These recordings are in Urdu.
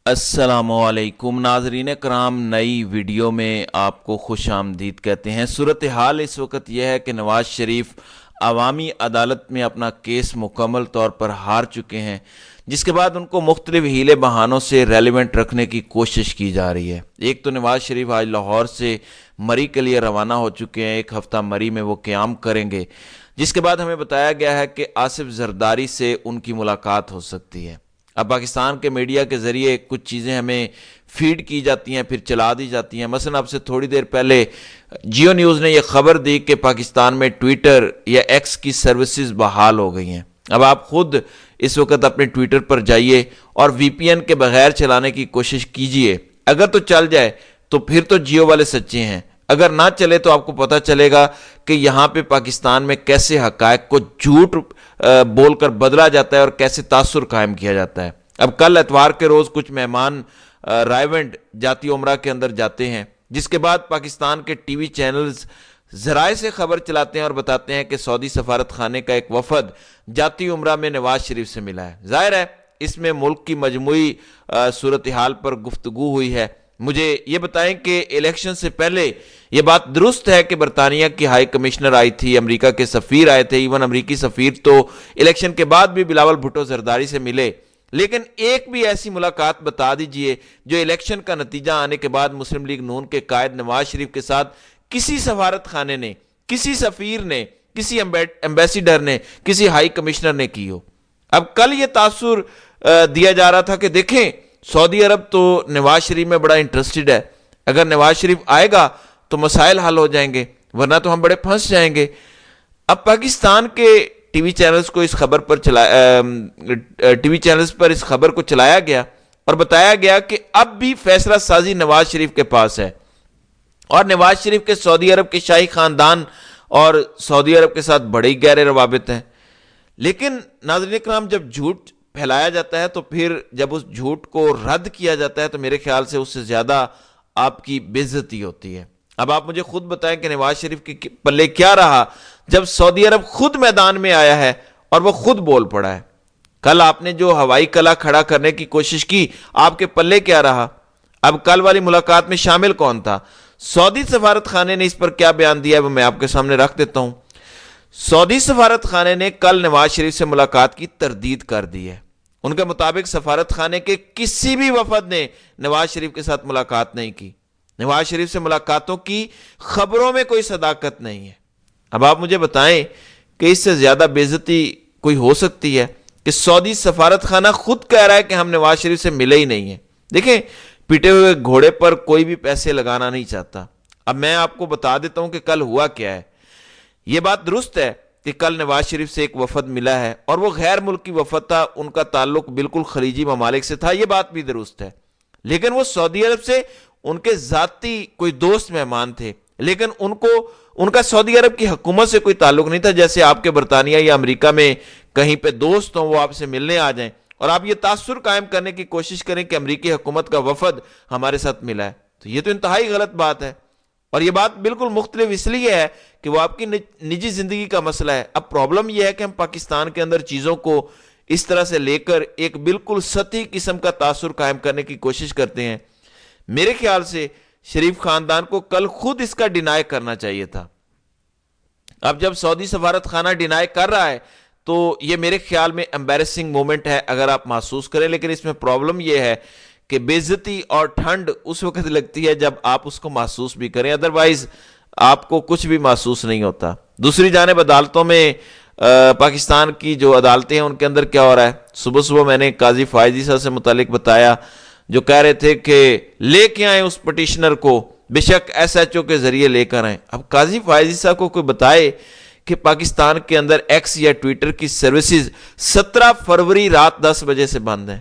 السلام علیکم ناظرین کرام، نئی ویڈیو میں آپ کو خوش آمدید کہتے ہیں۔ صورتحال اس وقت یہ ہے کہ نواز شریف عوامی عدالت میں اپنا کیس مکمل طور پر ہار چکے ہیں، جس کے بعد ان کو مختلف ہیلے بہانوں سے ریلیونٹ رکھنے کی کوشش کی جا رہی ہے۔ ایک تو نواز شریف آج لاہور سے مری کے لیے روانہ ہو چکے ہیں، ایک ہفتہ مری میں وہ قیام کریں گے، جس کے بعد ہمیں بتایا گیا ہے کہ آصف زرداری سے ان کی ملاقات ہو سکتی ہے۔ اب پاکستان کے میڈیا کے ذریعے کچھ چیزیں ہمیں فیڈ کی جاتی ہیں، پھر چلا دی جاتی ہیں۔ مثلا اب سے تھوڑی دیر پہلے جیو نیوز نے یہ خبر دی کہ پاکستان میں ٹویٹر یا ایکس کی سروسز بحال ہو گئی ہیں۔ اب آپ خود اس وقت اپنے ٹویٹر پر جائیے اور وی پی این کے بغیر چلانے کی کوشش کیجئے۔ اگر تو چل جائے تو پھر تو جیو والے سچے ہیں، اگر نہ چلے تو آپ کو پتہ چلے گا کہ یہاں پہ پاکستان میں کیسے حقائق کو جھوٹ بول کر بدلا جاتا ہے اور کیسے تاثر قائم کیا جاتا ہے۔ اب کل اتوار کے روز کچھ مہمان رائیونڈ جاتی عمرہ کے اندر جاتے ہیں، جس کے بعد پاکستان کے ٹی وی چینلز ذرائع سے خبر چلاتے ہیں اور بتاتے ہیں کہ سعودی سفارت خانے کا ایک وفد جاتی عمرہ میں نواز شریف سے ملا ہے۔ ظاہر ہے اس میں ملک کی مجموعی صورتحال پر گفتگو ہوئی ہے۔ مجھے یہ بتائیں کہ الیکشن سے پہلے یہ بات درست ہے کہ برطانیہ کی ہائی کمشنر آئی تھی، امریکہ کے سفیر آئے تھے، ایون امریکی سفیر تو الیکشن کے بعد بھی بلاول بھٹو زرداری سے ملے، لیکن ایک بھی ایسی ملاقات بتا دیجئے جو الیکشن کا نتیجہ آنے کے بعد مسلم لیگ نون کے قائد نواز شریف کے ساتھ کسی سفارت خانے نے، کسی سفیر نے، کسی ایمبیسیڈر نے، کسی ہائی کمشنر نے کی ہو۔ اب کل یہ تاثر دیا جا رہا تھا کہ دیکھیں سعودی عرب تو نواز شریف میں بڑا انٹرسٹڈ ہے، اگر نواز شریف آئے گا تو مسائل حل ہو جائیں گے، ورنہ تو ہم بڑے پھنس جائیں گے۔ اب پاکستان کے ٹی وی چینلز کو اس خبر کو چلایا گیا اور بتایا گیا کہ اب بھی فیصلہ سازی نواز شریف کے پاس ہے، اور نواز شریف کے سعودی عرب کے شاہی خاندان اور سعودی عرب کے ساتھ بڑے گہرے روابط ہیں۔ لیکن ناظرین کرام، جب جھوٹ پھیلایا جاتا ہے تو پھر جب اس جھوٹ کو رد کیا جاتا ہے تو میرے خیال سے اس سے زیادہ آپ کی بے عزتی ہوتی ہے۔ اب آپ مجھے خود بتائیں کہ نواز شریف کے پلے کیا رہا جب سعودی عرب خود میدان میں آیا ہے اور وہ خود بول پڑا ہے۔ کل آپ نے جو ہوائی کلا کھڑا کرنے کی کوشش کی، آپ کے پلے کیا رہا؟ اب کل والی ملاقات میں شامل کون تھا؟ سعودی سفارت خانے نے اس پر کیا بیان دیا ہے وہ میں آپ کے سامنے رکھ دیتا ہوں۔ سعودی سفارت خانے نے کل نواز شریف سے ملاقات کی تردید کر دی ہے۔ ان کے مطابق سفارت خانے کے کسی بھی وفد نے نواز شریف کے ساتھ ملاقات نہیں کی۔ نواز شریف سے ملاقاتوں کی خبروں میں کوئی صداقت نہیں ہے۔ اب آپ مجھے بتائیں کہ اس سے زیادہ بے عزتی کوئی ہو سکتی ہے کہ سعودی سفارت خانہ خود کہہ رہا ہے کہ ہم نواز شریف سے ملے ہی نہیں ہیں۔ دیکھیں، پیٹے ہوئے گھوڑے پر کوئی بھی پیسے لگانا نہیں چاہتا۔ اب میں آپ کو بتا دیتا ہوں کہ کل ہوا کیا ہے۔ یہ بات درست ہے کہ کل نواز شریف سے ایک وفد ملا ہے اور وہ غیر ملکی وفد تھا، ان کا تعلق بالکل خلیجی ممالک سے تھا، یہ بات بھی درست ہے۔ لیکن وہ سعودی عرب سے ان کے ذاتی کوئی دوست مہمان تھے، لیکن ان کا سعودی عرب کی حکومت سے کوئی تعلق نہیں تھا، جیسے آپ کے برطانیہ یا امریکہ میں کہیں پہ دوست ہوں، وہ آپ سے ملنے آ جائیں اور آپ یہ تاثر قائم کرنے کی کوشش کریں کہ امریکی حکومت کا وفد ہمارے ساتھ ملا ہے، تو یہ تو انتہائی غلط بات ہے۔ اور یہ بات بالکل مختلف اس لیے ہے کہ وہ آپ کی نجی زندگی کا مسئلہ ہے۔ اب پرابلم یہ ہے کہ ہم پاکستان کے اندر چیزوں کو اس طرح سے لے کر ایک بالکل سطحی قسم کا تاثر قائم کرنے کی کوشش کرتے ہیں۔ میرے خیال سے شریف خاندان کو کل خود اس کا ڈینائی کرنا چاہیے تھا۔ اب جب سعودی سفارت خانہ ڈینائی کر رہا ہے تو یہ میرے خیال میں امبیرسنگ مومنٹ ہے اگر آپ محسوس کریں، لیکن اس میں پرابلم یہ ہے کہ بے عزتی اور ٹھنڈ اس وقت لگتی ہے جب آپ اس کو محسوس بھی کریں، ادروائز آپ کو کچھ بھی محسوس نہیں ہوتا۔ دوسری جانب عدالتوں میں پاکستان کی جو عدالتیں ہیں ان کے اندر کیا ہو رہا ہے؟ صبح میں نے قاضی فائزی صاحب سے متعلق بتایا، جو کہہ رہے تھے کہ لے کے آئیں اس پٹیشنر کو، بے شک ایس ایچ او کے ذریعے لے کر آئیں۔ اب قاضی فائزی صاحب کو کوئی بتائے کہ پاکستان کے اندر ایکس یا ٹویٹر کی سروسز 17 فروری رات 10 بجے سے بند ہیں،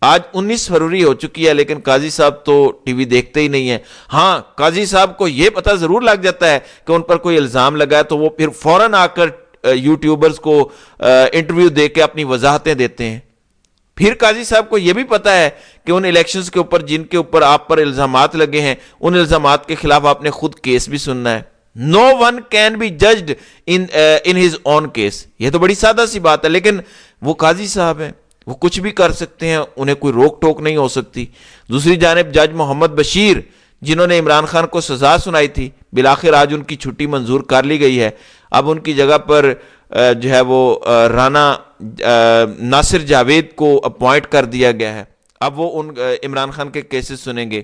آج 19 فروری ہو چکی ہے، لیکن قاضی صاحب تو ٹی وی دیکھتے ہی نہیں ہیں۔ ہاں، قاضی صاحب کو یہ پتہ ضرور لگ جاتا ہے کہ ان پر کوئی الزام لگا ہے تو وہ پھر فوراً آ کر یوٹیوبرز کو انٹرویو دے کے اپنی وضاحتیں دیتے ہیں۔ پھر قاضی صاحب کو یہ بھی پتا ہے کہ ان الیکشنز کے اوپر جن کے اوپر آپ پر الزامات لگے ہیں، ان الزامات کے خلاف آپ نے خود کیس بھی سننا ہے۔ No one can be judged in his own case۔ یہ تو بڑی سادہ سی بات ہے، لیکن وہ قاضی صاحب ہیں۔ وہ کچھ بھی کر سکتے ہیں, انہیں کوئی روک ٹوک نہیں ہو سکتی. دوسری جانب جج محمد بشیر جنہوں نے عمران خان کو سزا سنائی تھی, بالآخر آج ان کی چھٹی منظور کر لی گئی ہے. اب ان کی جگہ پر جو ہے وہ رانا ناصر جاوید کو اپوائنٹ کر دیا گیا ہے. اب وہ عمران خان کے کیسز سنیں گے.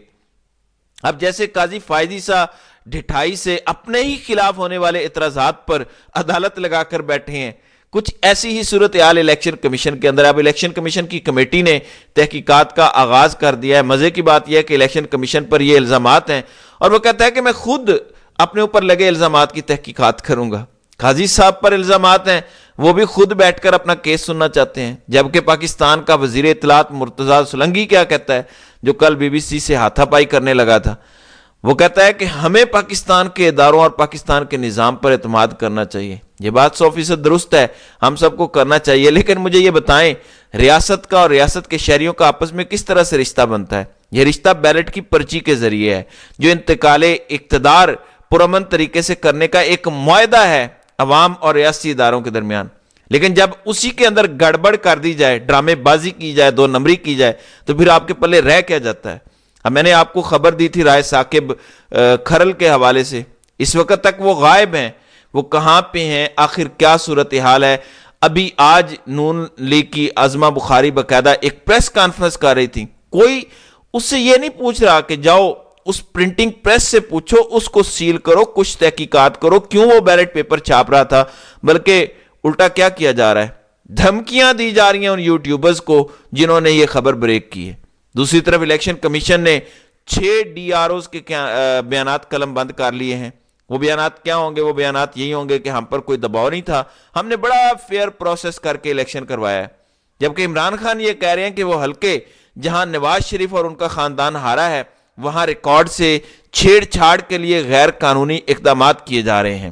اب جیسے قاضی فائزی سا ڈھٹائی سے اپنے ہی خلاف ہونے والے اعتراضات پر عدالت لگا کر بیٹھے ہیں, کچھ ایسی ہی صورتحال الیکشن کمیشن کے اندر. اب الیکشن کمیشن کی کمیٹی نے تحقیقات کا آغاز کر دیا ہے. مزے کی بات یہ ہے کہ الیکشن کمیشن پر یہ الزامات ہیں اور وہ کہتا ہے کہ میں خود اپنے اوپر لگے الزامات کی تحقیقات کروں گا. قاضی صاحب پر الزامات ہیں, وہ بھی خود بیٹھ کر اپنا کیس سننا چاہتے ہیں. جبکہ پاکستان کا وزیر اطلاعات مرتضیٰ سولنگی کیا کہتا ہے, جو کل بی بی سی سے ہاتھا پائی کرنے لگا تھا, وہ کہتا ہے کہ ہمیں پاکستان کے اداروں اور پاکستان کے نظام پر اعتماد کرنا چاہیے. یہ بات 100% درست ہے, ہم سب کو کرنا چاہیے. لیکن مجھے یہ بتائیں, ریاست کا اور ریاست کے شہریوں کا آپس میں کس طرح سے رشتہ بنتا ہے؟ یہ رشتہ بیلٹ کی پرچی کے ذریعے ہے, جو انتقال اقتدار پرامن طریقے سے کرنے کا ایک معاہدہ ہے عوام اور ریاستی اداروں کے درمیان. لیکن جب اسی کے اندر گڑبڑ کر دی جائے, ڈرامے بازی کی جائے, 2 نمبری کی جائے, تو پھر آپ کے پلے رہ کیا جاتا ہے؟ اب میں نے آپ کو خبر دی تھی رائے ثاقب کھرل کے حوالے سے, اس وقت تک وہ غائب ہیں. وہ کہاں پہ ہیں, آخر کیا صورتحال ہے؟ ابھی آج نون لیگ کی عظمہ بخاری باقاعدہ ایک پریس کانفرنس کر رہی تھی. کوئی اس سے یہ نہیں پوچھ رہا کہ جاؤ اس پرنٹنگ پریس سے پوچھو, اس کو سیل کرو, کچھ تحقیقات کرو کیوں وہ بیلٹ پیپر چھاپ رہا تھا, بلکہ الٹا کیا کیا جا رہا ہے؟ دھمکیاں دی جا رہی ہیں ان یوٹیوبرز کو جنہوں نے یہ خبر بریک کی ہے. دوسری طرف الیکشن کمیشن نے 6 ڈی آر اوز کے بیانات قلم بند کر لیے ہیں. وہ بیانات کیا ہوں گے؟ وہ بیانات یہی ہوں گے کہ ہم پر کوئی دباؤ نہیں تھا, ہم نے بڑا فیئر پروسیس کر کے الیکشن کروایا ہے. جبکہ عمران خان یہ کہہ رہے ہیں کہ وہ حلقے جہاں نواز شریف اور ان کا خاندان ہارا ہے, وہاں ریکارڈ سے چھیڑ چھاڑ کے لیے غیر قانونی اقدامات کیے جا رہے ہیں.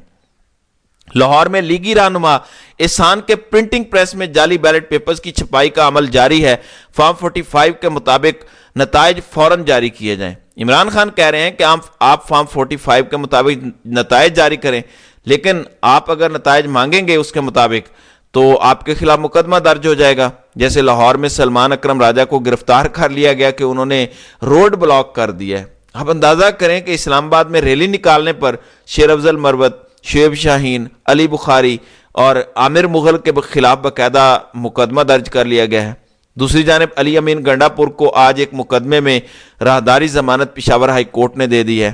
لاہور میں لیگی رہنما احسان کے پرنٹنگ پریس میں جعلی بیلٹ پیپرز کی چھپائی کا عمل جاری ہے. فارم 45 کے مطابق نتائج فوراً جاری کیے جائیں. عمران خان کہہ رہے ہیں کہ آپ فارم 45 کے مطابق نتائج جاری کریں, لیکن آپ اگر نتائج مانگیں گے اس کے مطابق تو آپ کے خلاف مقدمہ درج ہو جائے گا. جیسے لاہور میں سلمان اکرم راجہ کو گرفتار کر لیا گیا کہ انہوں نے روڈ بلاک کر دیا ہے. آپ اندازہ کریں کہ اسلام آباد میں ریلی نکالنے پر شیر افضل مروت, شعیب شاہین, علی بخاری اور عامر مغل کے خلاف باقاعدہ مقدمہ درج کر لیا گیا ہے. دوسری جانب علی امین گنڈا پور کو آج ایک مقدمے میں راہداری ضمانت پشاور ہائی کورٹ نے دے دی ہے.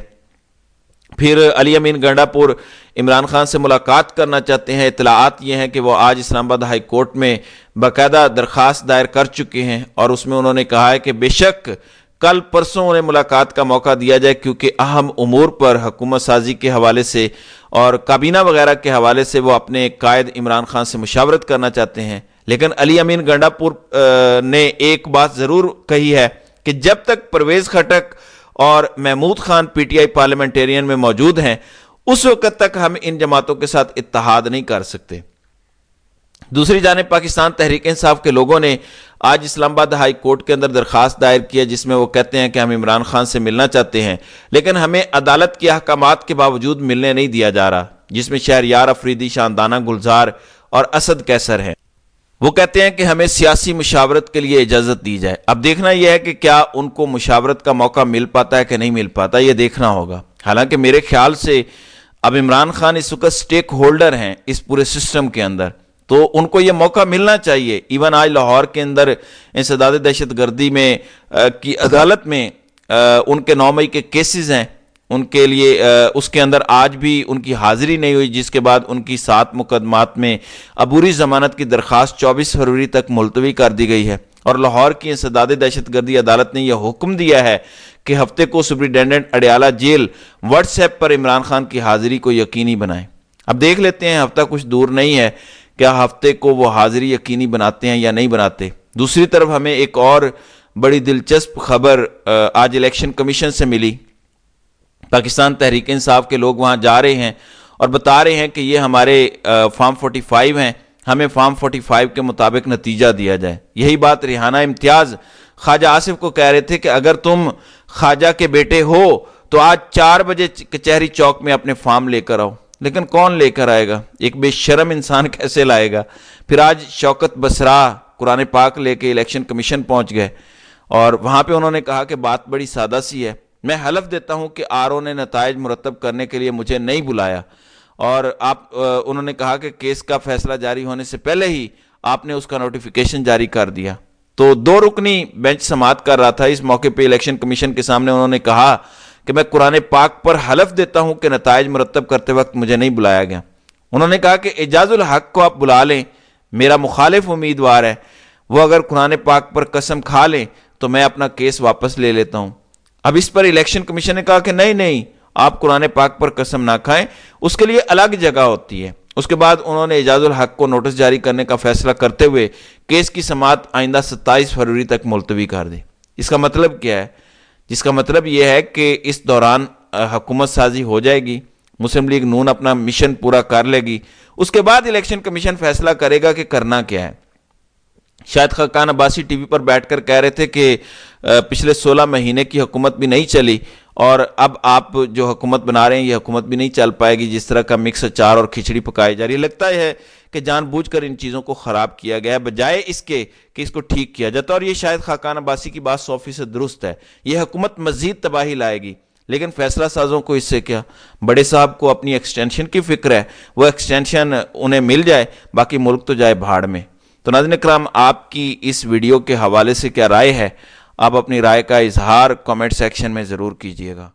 پھر علی امین گنڈا پور عمران خان سے ملاقات کرنا چاہتے ہیں. اطلاعات یہ ہیں کہ وہ آج اسلام آباد ہائی کورٹ میں باقاعدہ درخواست دائر کر چکے ہیں, اور اس میں انہوں نے کہا ہے کہ بے شک کل پرسوں انہیں ملاقات کا موقع دیا جائے, کیونکہ اہم امور پر حکومت سازی کے حوالے سے اور کابینہ وغیرہ کے حوالے سے وہ اپنے قائد عمران خان سے مشاورت کرنا چاہتے ہیں. لیکن علی امین گنڈا پور نے ایک بات ضرور کہی ہے کہ جب تک پرویز خٹک اور Mahmood Khan P T I parliamentarian میں موجود ہیں, اس وقت تک ہم ان جماعتوں کے ساتھ اتحاد نہیں کر سکتے. دوسری جانب پاکستان تحریک انصاف کے لوگوں نے آج اسلام آباد ہائی کورٹ کے اندر درخواست دائر کی ہے, جس میں وہ کہتے ہیں کہ ہم عمران خان سے ملنا چاہتے ہیں, لیکن ہمیں عدالت کے احکامات کے باوجود ملنے نہیں دیا جا رہا, جس میں شہریار افریدی, شاندانہ گلزار اور اسد کیسر ہیں. وہ کہتے ہیں کہ ہمیں سیاسی مشاورت کے لیے اجازت دی جائے. اب دیکھنا یہ ہے کہ کیا ان کو مشاورت کا موقع مل پاتا ہے کہ نہیں مل پاتا, یہ دیکھنا ہوگا. حالانکہ میرے خیال سے اب عمران خان اس وقت سٹیک ہولڈر ہیں اس پورے سسٹم کے اندر, تو ان کو یہ موقع ملنا چاہیے. ایون آج لاہور کے اندر انسداد دہشت گردی میں کی عدالت میں ان کے 9 مئی کے کیسز ہیں, ان کے لیے اس کے اندر آج بھی ان کی حاضری نہیں ہوئی, جس کے بعد ان کی 7 مقدمات میں عبوری ضمانت کی درخواست 24 فروری تک ملتوی کر دی گئی ہے. اور لاہور کی انسداد دہشت گردی عدالت نے یہ حکم دیا ہے کہ ہفتے کو superintendent Adiala jail WhatsApp پر عمران خان کی حاضری کو یقینی بنائیں. اب دیکھ لیتے ہیں, ہفتہ کچھ دور نہیں ہے, کیا ہفتے کو وہ حاضری یقینی بناتے ہیں یا نہیں بناتے. دوسری طرف ہمیں ایک اور بڑی دلچسپ خبر آج الیکشن کمیشن سے ملی. پاکستان تحریک انصاف کے لوگ وہاں جا رہے ہیں اور بتا رہے ہیں کہ یہ ہمارے فارم 45 ہیں, ہمیں فارم 45 کے مطابق نتیجہ دیا جائے. یہی بات ریحانہ امتیاز خواجہ آصف کو کہہ رہے تھے کہ اگر تم خواجہ کے بیٹے ہو تو آج 4 بجے کچہری چوک میں اپنے فارم لے کر آؤ. لیکن کون لے کر آئے گا؟ ایک بے شرم انسان کیسے لائے گا؟ پھر آج شوکت بسرا قرآن پاک لے کے الیکشن کمیشن پہنچ گئے اور وہاں پہ انہوں نے کہا کہ بات بڑی سادہ سی ہے، میں حلف دیتا ہوں کہ آر او نے نتائج مرتب کرنے کے لیے مجھے نہیں بلایا، اور انہوں نے کہا کہ کیس کا فیصلہ جاری ہونے سے پہلے ہی آپ نے اس کا نوٹیفیکیشن جاری کر دیا۔ تو 2 رکنی بینچ سماعت کر رہا تھا، اس موقع پہ الیکشن کمیشن کے سامنے انہوں نے کہا کہ میں قرآن پاک پر حلف دیتا ہوں کہ نتائج مرتب کرتے وقت مجھے نہیں بلایا گیا۔ انہوں نے کہا کہ اعجاز الحق کو آپ بلا لیں، میرا مخالف امیدوار ہے، وہ اگر قرآن پاک پر قسم کھا لیں تو میں اپنا کیس واپس لے لیتا ہوں۔ اب اس پر الیکشن کمیشن نے کہا کہ نہیں، آپ قرآن پاک پر قسم نہ کھائیں، اس کے لیے الگ جگہ ہوتی ہے۔ اس کے بعد انہوں نے اعجاز الحق کو نوٹس جاری کرنے کا فیصلہ کرتے ہوئے کیس کی سماعت آئندہ 27 فروری تک ملتوی کر دی۔ اس کا مطلب کیا ہے؟ جس کا مطلب یہ ہے کہ اس دوران حکومت سازی ہو جائے گی، مسلم لیگ نون اپنا مشن پورا کر لے گی، اس کے بعد الیکشن کمیشن فیصلہ کرے گا کہ کرنا کیا ہے۔ شاہد خاقان عباسی ٹی وی پر بیٹھ کر کہہ رہے تھے کہ پچھلے 16 مہینے کی حکومت بھی نہیں چلی، اور اب آپ جو حکومت بنا رہے ہیں یہ حکومت بھی نہیں چل پائے گی، جس طرح کا مکس اچار اور کھچڑی پکائی جا رہی ہے۔ لگتا ہے کہ جان بوجھ کر ان چیزوں کو خراب کیا گیا ہے بجائے اس کے کہ اس کو ٹھیک کیا جاتا، اور یہ شاید خاقان عباسی کی بات 100% درست ہے، یہ حکومت مزید تباہی لائے گی، لیکن فیصلہ سازوں کو اس سے کیا؟ بڑے صاحب کو اپنی ایکسٹینشن کی فکر ہے، وہ ایکسٹینشن انہیں مل جائے، باقی ملک تو جائے بھاڑ میں۔ تو ناظرین کرام، آپ کی اس ویڈیو کے حوالے سے کیا رائے ہے؟ آپ اپنی رائے کا اظہار کامنٹ سیکشن میں ضرور کیجیے گا۔